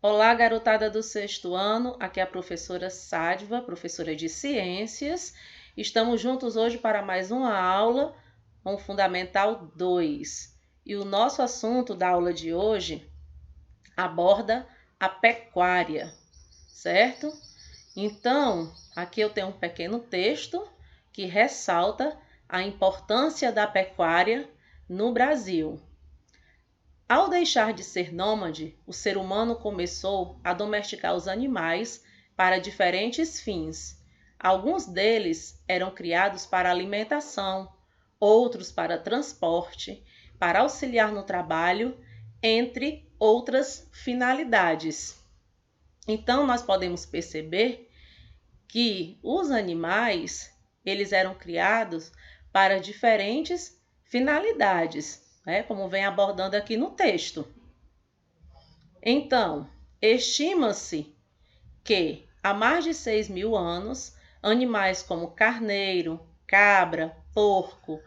Olá, garotada do sexto ano, aqui é a professora Sádva, professora de Ciências. Estamos juntos hoje para mais uma aula com o Fundamental 2. E o nosso assunto da aula de hoje aborda a pecuária, certo? Então, aqui eu tenho um pequeno texto que ressalta a importância da pecuária no Brasil. Ao deixar de ser nômade, o ser humano começou a domesticar os animais para diferentes fins. Alguns deles eram criados para alimentação, outros para transporte, para auxiliar no trabalho, entre outras finalidades. Então, nós podemos perceber que os animais, eles eram criados para diferentes finalidades, como vem abordando aqui no texto. Então, estima-se que há mais de 6.000 anos, animais como carneiro, cabra, porco,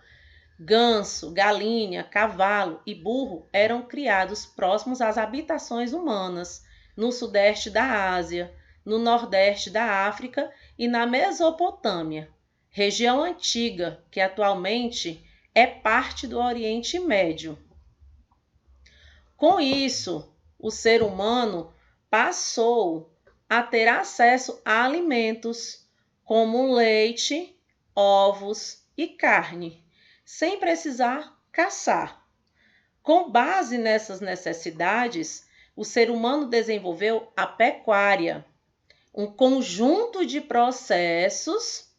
ganso, galinha, cavalo e burro eram criados próximos às habitações humanas, no sudeste da Ásia, no nordeste da África e na Mesopotâmia, região antiga que atualmente é parte do Oriente Médio. Com isso, o ser humano passou a ter acesso a alimentos como leite, ovos e carne, sem precisar caçar. Com base nessas necessidades, o ser humano desenvolveu a pecuária, um conjunto de processos,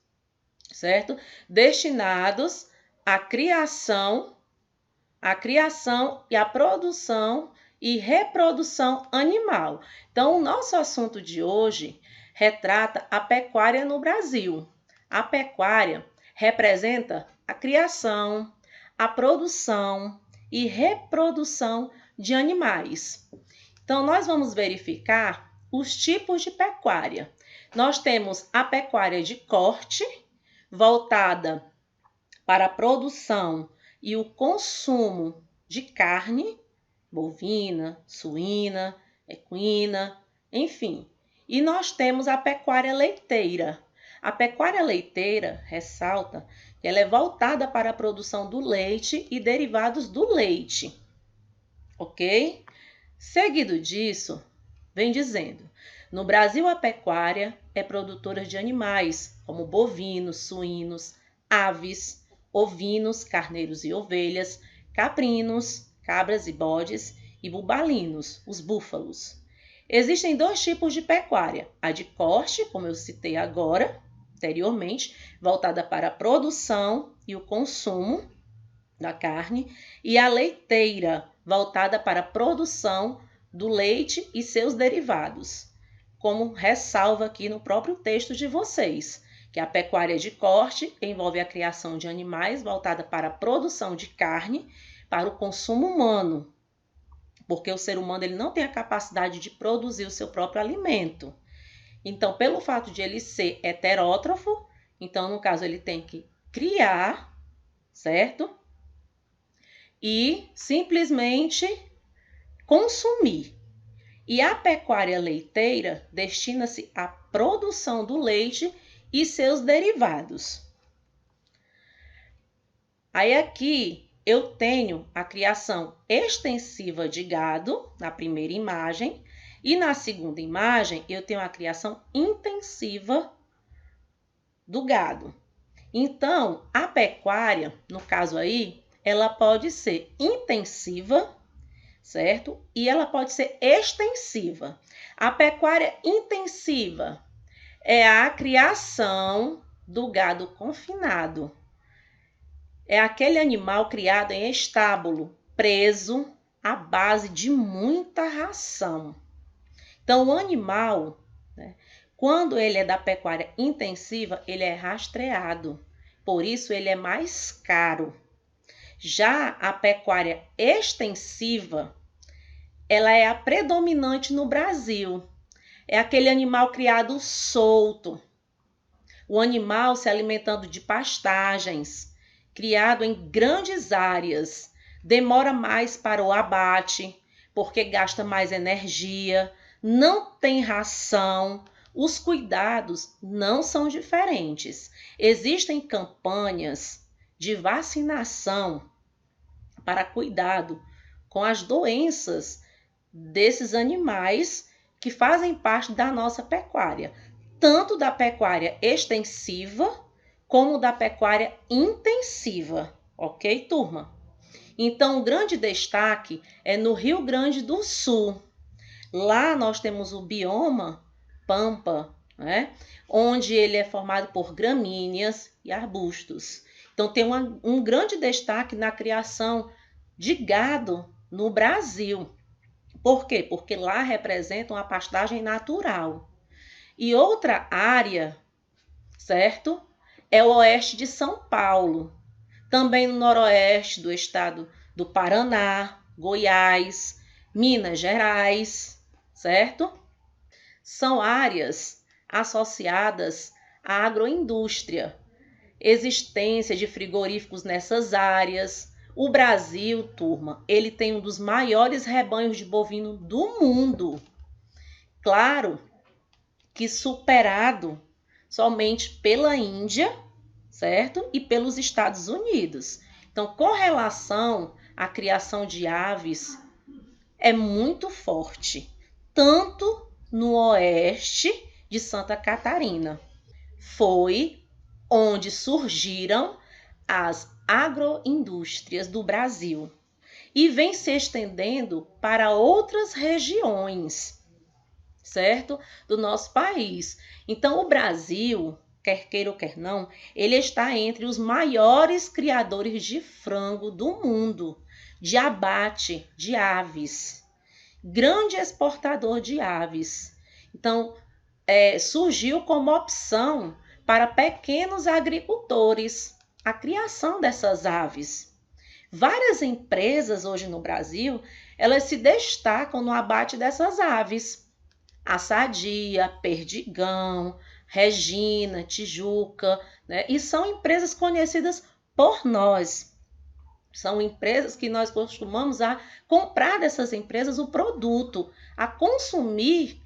certo? Destinados à criação e à produção e reprodução animal. Então, o nosso assunto de hoje retrata a pecuária no Brasil. A pecuária representa a criação, a produção e reprodução de animais. Então, nós vamos verificar os tipos de pecuária. Nós temos a pecuária de corte, voltada para a produção e o consumo de carne, bovina, suína, equina, enfim. E nós temos a pecuária leiteira. A pecuária leiteira ressalta que ela é voltada para a produção do leite e derivados do leite, ok? Seguido disso, vem dizendo: no Brasil a pecuária é produtora de animais como bovinos, suínos, aves, ovinos, carneiros e ovelhas, caprinos, cabras e bodes e bubalinos, os búfalos. Existem dois tipos de pecuária: a de corte, como eu citei anteriormente, voltada para a produção e o consumo da carne, e a leiteira, voltada para a produção do leite e seus derivados, como ressalva aqui no próprio texto de vocês, que a pecuária de corte envolve a criação de animais voltada para a produção de carne para o consumo humano, porque o ser humano ele não tem a capacidade de produzir o seu próprio alimento. Então, pelo fato de ele ser heterótrofo, então, no caso, ele tem que criar, certo? E simplesmente consumir. E a pecuária leiteira destina-se à produção do leite e seus derivados. Aí aqui eu tenho a criação extensiva de gado, na primeira imagem, e na segunda imagem eu tenho a criação intensiva do gado. Então, a pecuária, no caso aí, ela pode ser intensiva, certo? E ela pode ser extensiva. A pecuária intensiva é a criação do gado confinado. É aquele animal criado em estábulo, preso à base de muita ração. Então, o animal, quando ele é da pecuária intensiva, ele é rastreado. Por isso, ele é mais caro. Já a pecuária extensiva, ela é a predominante no Brasil. É aquele animal criado solto. O animal se alimentando de pastagens, criado em grandes áreas, demora mais para o abate, porque gasta mais energia, não tem ração, os cuidados não são diferentes. Existem campanhas de vacinação para cuidado com as doenças desses animais que fazem parte da nossa pecuária, tanto da pecuária extensiva como da pecuária intensiva, ok, turma? Então, o grande destaque é no Rio Grande do Sul. Lá nós temos o bioma pampa, né? Onde ele é formado por gramíneas e arbustos. Então, tem um grande destaque na criação de gado no Brasil. Por quê? Porque lá representa uma pastagem natural. E outra área, certo? É o oeste de São Paulo. Também no noroeste do estado do Paraná, Goiás, Minas Gerais, certo? São áreas associadas à agroindústria, existência de frigoríficos nessas áreas. O Brasil, turma, ele tem um dos maiores rebanhos de bovino do mundo. Claro que superado somente pela Índia, certo? E pelos Estados Unidos. Então, com relação à criação de aves, é muito forte, tanto no oeste de Santa Catarina. Foi onde surgiram as agroindústrias do Brasil e vem se estendendo para outras regiões, certo? Do nosso país. Então, o Brasil, quer queira ou quer não, ele está entre os maiores criadores de frango do mundo, de abate de aves. Grande exportador de aves. Então, surgiu como opção para pequenos agricultores a criação dessas aves. Várias empresas hoje no Brasil, elas se destacam no abate dessas aves. A Sadia, Perdigão, Regina, Tijuca, né? E são empresas conhecidas por nós. São empresas que nós costumamos a comprar dessas empresas o produto, a consumir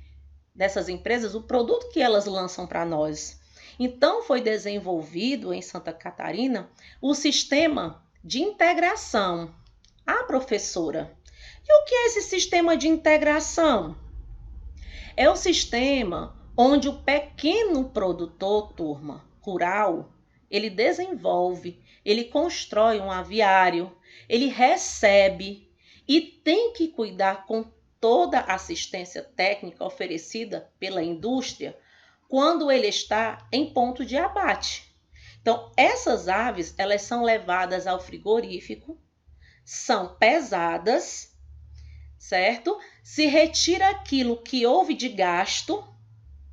dessas empresas o produto que elas lançam para nós. Então, foi desenvolvido em Santa Catarina o sistema de integração. Ah, professora, e o que é esse sistema de integração? É o sistema onde o pequeno produtor, turma, rural, ele desenvolve, ele constrói um aviário, ele recebe e tem que cuidar com toda a assistência técnica oferecida pela indústria quando ele está em ponto de abate. Então, essas aves, elas são levadas ao frigorífico, são pesadas, certo? Se retira aquilo que houve de gasto,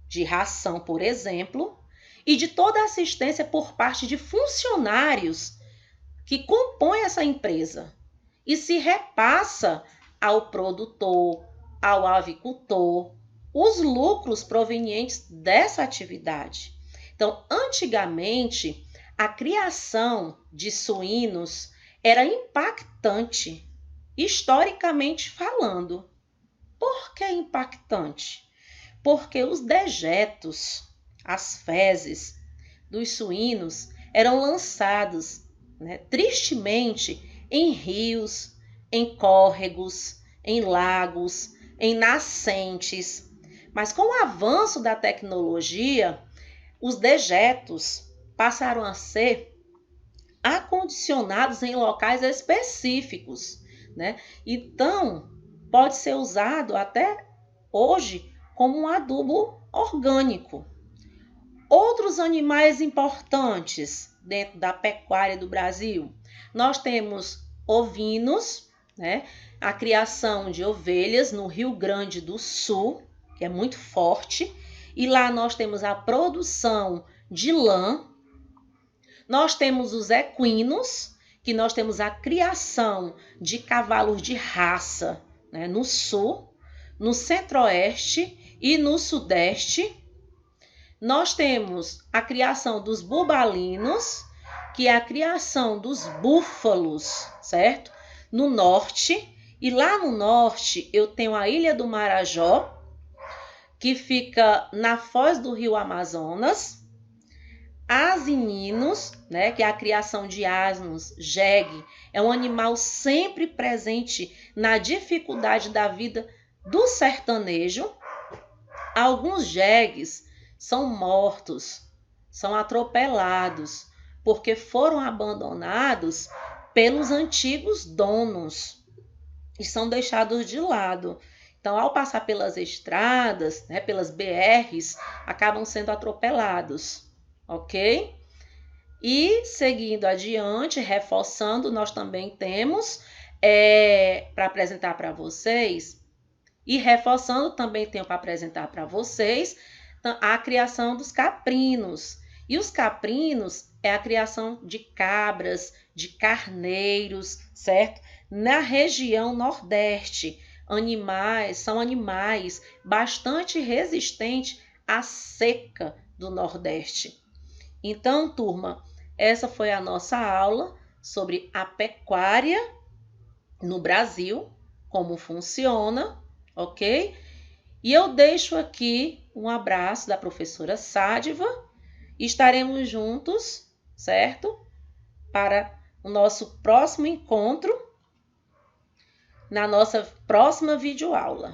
de ração, por exemplo, e de toda a assistência por parte de funcionários que compõem essa empresa. E se repassa ao produtor, ao avicultor, os lucros provenientes dessa atividade. Então, antigamente, a criação de suínos era impactante, historicamente falando. Por que impactante? Porque os dejetos, as fezes dos suínos eram lançados, né, tristemente em rios, em córregos, em lagos, em nascentes. Mas com o avanço da tecnologia, os dejetos passaram a ser acondicionados em locais específicos, né? Então, pode ser usado até hoje como um adubo orgânico. Outros animais importantes dentro da pecuária do Brasil, nós temos ovinos, né? A criação de ovelhas no Rio Grande do Sul, que é muito forte, e lá nós temos a produção de lã. Nós temos os equinos, que nós temos a criação de cavalos de raça, né, no sul, no centro-oeste e no sudeste. Nós temos a criação dos bubalinos, que é a criação dos búfalos, certo? No norte. E lá no norte eu tenho a Ilha do Marajó, que fica na foz do rio Amazonas. Asininos, né, que é a criação de asnos, jegue, é um animal sempre presente na dificuldade da vida do sertanejo. Alguns jegues são mortos, são atropelados, porque foram abandonados pelos antigos donos e são deixados de lado. Então, ao passar pelas estradas, né, pelas BRs, acabam sendo atropelados, ok? E seguindo adiante, reforçando, nós também temos, para apresentar para vocês, e reforçando também tenho para apresentar para vocês a criação dos caprinos. E os caprinos é a criação de cabras, de carneiros, certo? Na região Nordeste, são animais bastante resistentes à seca do Nordeste. Então, turma, essa foi a nossa aula sobre a pecuária no Brasil, como funciona, ok? E eu deixo aqui um abraço da professora Sádiva. Estaremos juntos, certo? Para o nosso próximo encontro, na nossa próxima videoaula.